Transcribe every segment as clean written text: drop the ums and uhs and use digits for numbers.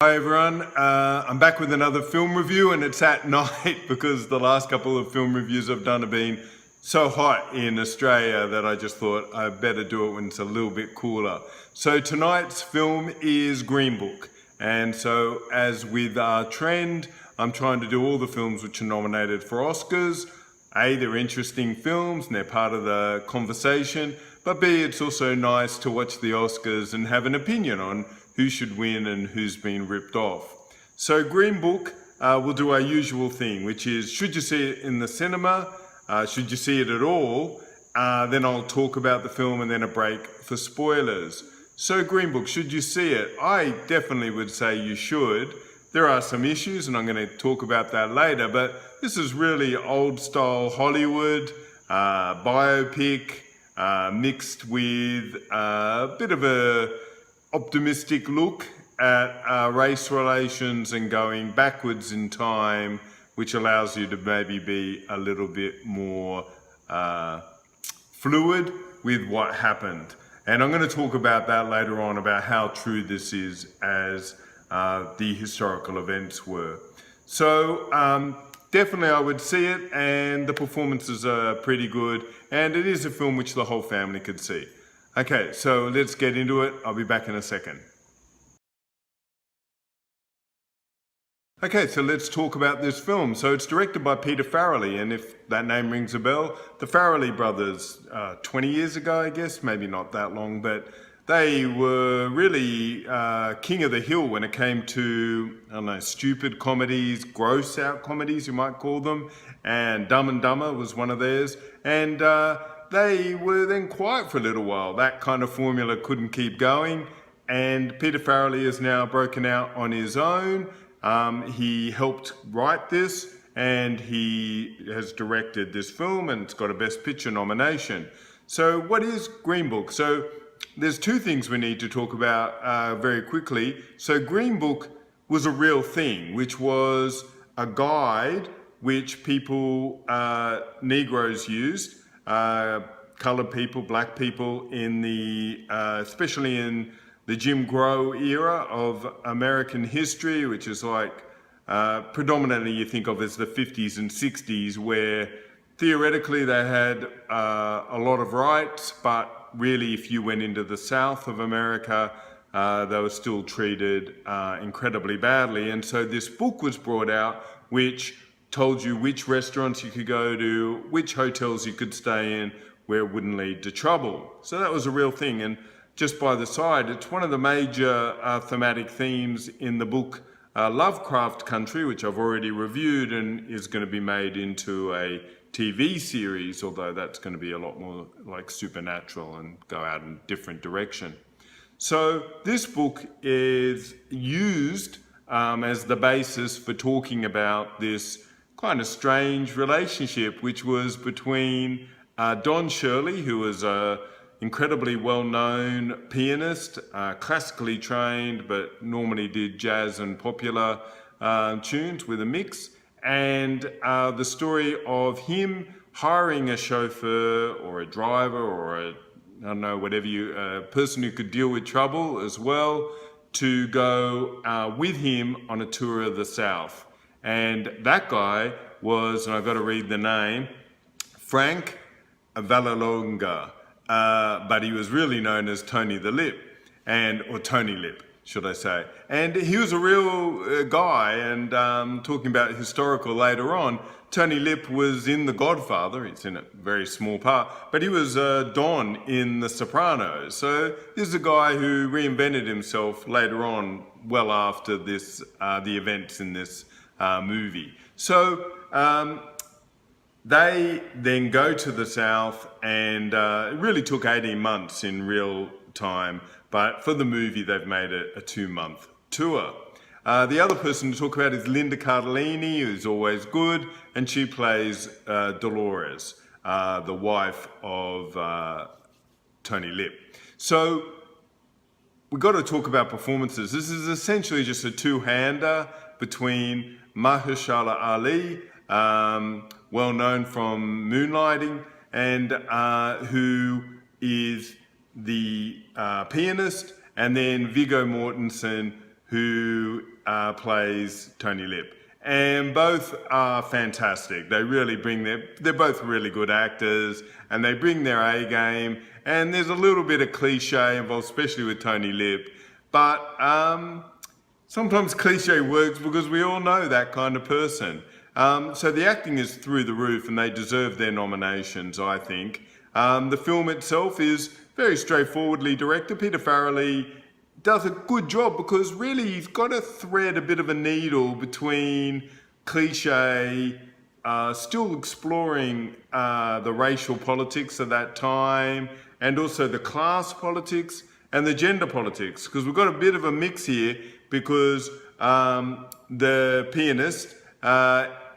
Hi everyone, I'm back with another film review, and it's at night because the last couple of film reviews I've done have been so hot in Australia that I just thought I better do it when it's a little bit cooler. So tonight's film is Green Book, and so as with our trend, I'm trying to do all the films which are nominated for Oscars. A, they're interesting films and they're part of the conversation, but B, it's also nice to watch the Oscars and have an opinion on who should win and who's been ripped off. So Green Book, we'll do our usual thing, which is, should you see it in the cinema? Should you see it at all? Then I'll talk about the film and then a break for spoilers. So Green Book, should you see it? I definitely would say you should. There are some issues, and I'm going to talk about that later, but this is really old style Hollywood, biopic, mixed with a bit of a optimistic look at race relations and going backwards in time, which allows you to maybe be a little bit more fluid with what happened. And I'm going to talk about that later on, about how true this is as the historical events were. So definitely I would see it, and the performances are pretty good, and it is a film which the whole family could see. Okay, so let's get into it. I'll be back in a second. Okay, so let's talk about this film. So it's directed by Peter Farrelly, and if that name rings a bell, the Farrelly brothers, 20 years ago, I guess, maybe not that long, but they were really king of the hill when it came to, I don't know, stupid comedies, gross out comedies, you might call them, and Dumb and Dumber was one of theirs, and they were then quiet for a little while. That kind of formula couldn't keep going, and Peter Farrelly is now broken out on his own. He helped write this, and he has directed this film, and it's got a Best Picture nomination. So what is Green Book? So there's two things we need to talk about very quickly. So Green Book was a real thing, which was a guide which people, Negroes used, colored people, black people, in the, especially in the Jim Crow era of American history, which is like predominantly you think of as the 50s and 60s, where theoretically they had a lot of rights, but really if you went into the South of America, they were still treated incredibly badly. And so this book was brought out which told you which restaurants you could go to, which hotels you could stay in, where it wouldn't lead to trouble. So that was a real thing. And just by the side, it's one of the major thematic themes in the book Lovecraft Country, which I've already reviewed and is going to be made into a TV series, although that's going to be a lot more like supernatural and go out in a different direction. So this book is used as the basis for talking about this kind of strange relationship, which was between Don Shirley, who was a incredibly well-known pianist, classically trained, but normally did jazz and popular tunes with a mix, and the story of him hiring a chauffeur or a driver or a, I don't know, whatever a person who could deal with trouble as well, to go with him on a tour of the South. And that guy was, and I've got to read the name, Frank Vallelonga. But he was really known as Tony the Lip, or Tony Lip, should I say. And he was a real guy, and talking about historical later on, Tony Lip was in The Godfather. It's in a very small part, but he was Don in The Sopranos. So this is a guy who reinvented himself later on, well after this, the events in this movie. So they then go to the South, and it really took 18 months in real time, but for the movie they've made it a 2-month tour. The other person to talk about is Linda Cardellini, who's always good, and she plays Dolores, the wife of Tony Lip. So we've got to talk about performances. This is essentially just a two-hander between Mahershala Ali, well known from Moonlighting, and who is the pianist, and then Viggo Mortensen, who plays Tony Lip. And both are fantastic. They really they're both really good actors, and they bring their A game. And there's a little bit of cliche involved, especially with Tony Lip. But sometimes cliche works because we all know that kind of person. So the acting is through the roof, and they deserve their nominations, I think. The film itself is very straightforwardly directed. Peter Farrelly does a good job because really he's got to thread a bit of a needle between cliche, still exploring the racial politics of that time, and also the class politics and the gender politics, because we've got a bit of a mix here, because the pianist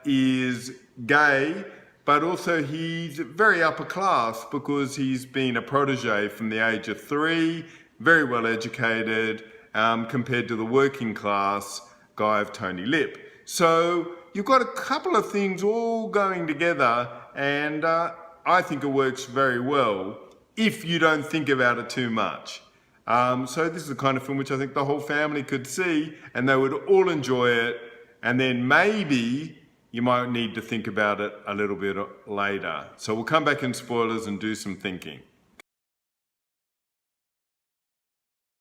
is gay, but also he's very upper class because he's been a protege from the age of 3, very well educated, compared to the working class guy of Tony Lip. So you've got a couple of things all going together, and I think it works very well if you don't think about it too much. So this is the kind of film which I think the whole family could see, and they would all enjoy it, and then maybe you might need to think about it a little bit later. So we'll come back in spoilers and do some thinking.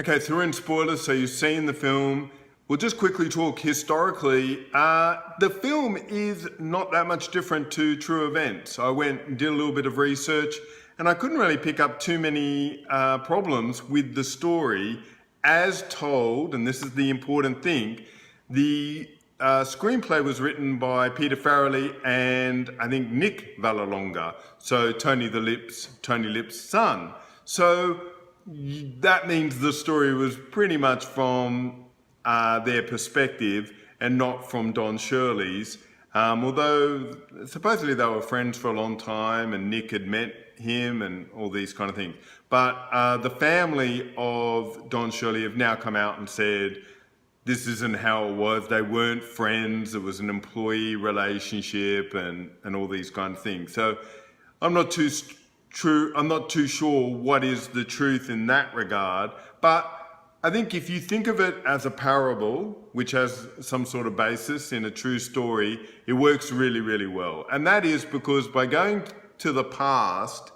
Okay, so we're in spoilers, so you've seen the film. We'll just quickly talk historically. The film is not that much different to true events. I went and did a little bit of research, and I couldn't really pick up too many problems with the story as told, and this is the important thing. The screenplay was written by Peter Farrelly and I think Nick Vallelonga, so Tony Lip's son. So that means the story was pretty much from their perspective and not from Don Shirley's. Although supposedly they were friends for a long time and Nick had met him and all these kind of things. But the family of Don Shirley have now come out and said this isn't how it was. They weren't friends. It was an employee relationship and all these kind of things. So I'm not too sure what is the truth in that regard, but I think if you think of it as a parable, which has some sort of basis in a true story, it works really, really well. And that is because by going to the past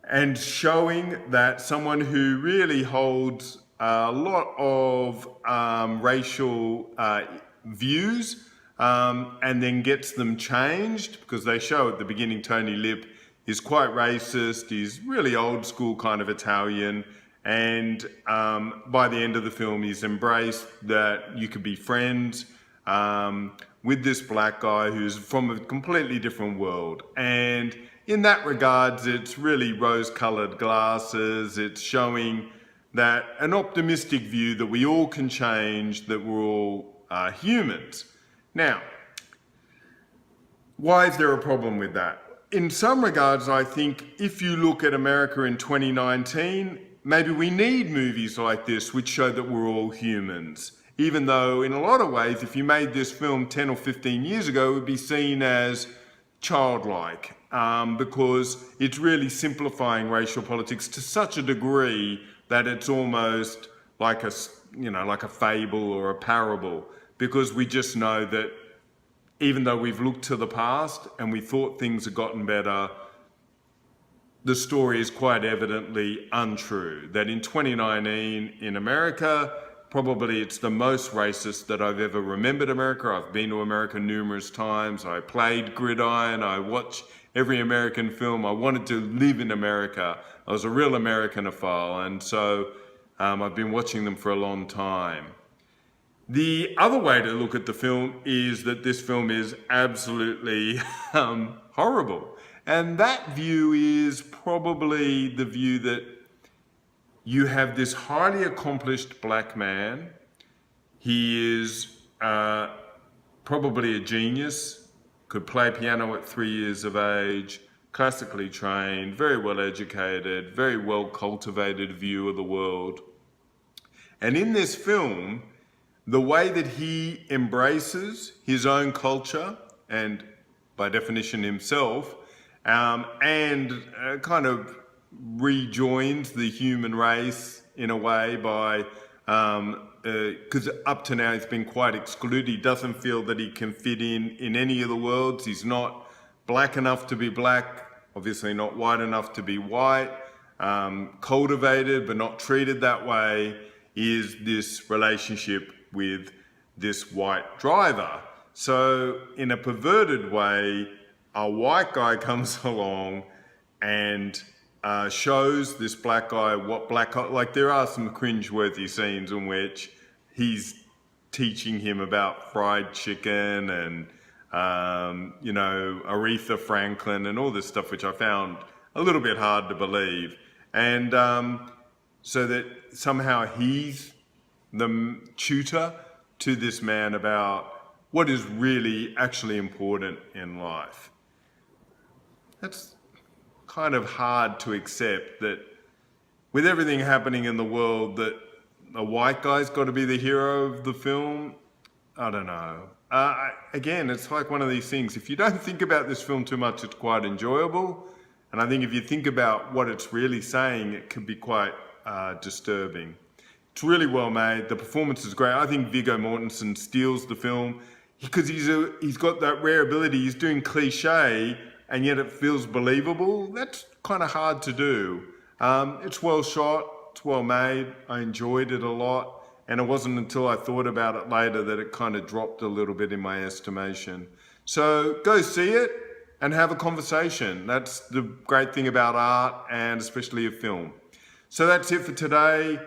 and showing that someone who really holds a lot of racial views and then gets them changed, because they show at the beginning Tony Lip is quite racist, he's really old school kind of Italian, and by the end of the film he's embraced that you could be friends with this black guy who's from a completely different world. And in that regards, it's really rose-colored glasses. It's showing that an optimistic view that we all can change, that we're all humans. Now, why is there a problem with that? In some regards, I think if you look at America in 2019, maybe we need movies like this which show that we're all humans. Even though in a lot of ways, if you made this film 10 or 15 years ago, it would be seen as childlike, because it's really simplifying racial politics to such a degree that it's almost like a fable or a parable, because we just know that even though we've looked to the past and we thought things had gotten better, the story is quite evidently untrue. That in 2019 in America, probably it's the most racist that I've ever remembered America. I've been to America numerous times. I played Gridiron. I watch every American film. I wanted to live in America. I was a real Americanophile, and so I've been watching them for a long time. The other way to look at the film is that this film is absolutely horrible. And that view is probably the view that you have this highly accomplished black man. He is probably a genius, could play piano at 3 years of age, classically trained, very well educated, very well cultivated view of the world. And in this film, the way that he embraces his own culture and by definition himself, and kind of rejoins the human race in a way by because up to now he's been quite excluded. He doesn't feel that he can fit in any of the worlds. He's not black enough to be black, obviously not white enough to be white, cultivated but not treated that way, is this relationship with this white driver. So in a perverted way, a white guy comes along and shows this black guy what like there are some cringeworthy scenes in which he's teaching him about fried chicken and you know, Aretha Franklin and all this stuff, which I found a little bit hard to believe. And so that somehow he's the tutor to this man about what is really actually important in life. That's kind of hard to accept, that with everything happening in the world, that a white guy's got to be the hero of the film. I don't know. Again, it's like one of these things. If you don't think about this film too much, it's quite enjoyable. And I think if you think about what it's really saying, it can be quite disturbing. It's really well made. The performance is great. I think Viggo Mortensen steals the film because he's got that rare ability. He's doing cliche, and yet it feels believable. That's kind of hard to do. It's well shot, it's well made. I enjoyed it a lot. And it wasn't until I thought about it later that it kind of dropped a little bit in my estimation. So go see it and have a conversation. That's the great thing about art, and especially a film. So that's it for today.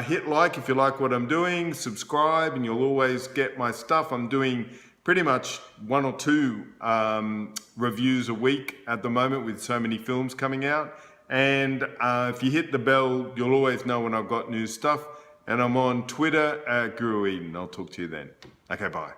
Hit like if you like what I'm doing, subscribe, and you'll always get my stuff. I'm doing pretty much 1 or 2 reviews a week at the moment with so many films coming out. And if you hit the bell, you'll always know when I've got new stuff. And I'm on Twitter at Guru Eden. I'll talk to you then. Okay, bye.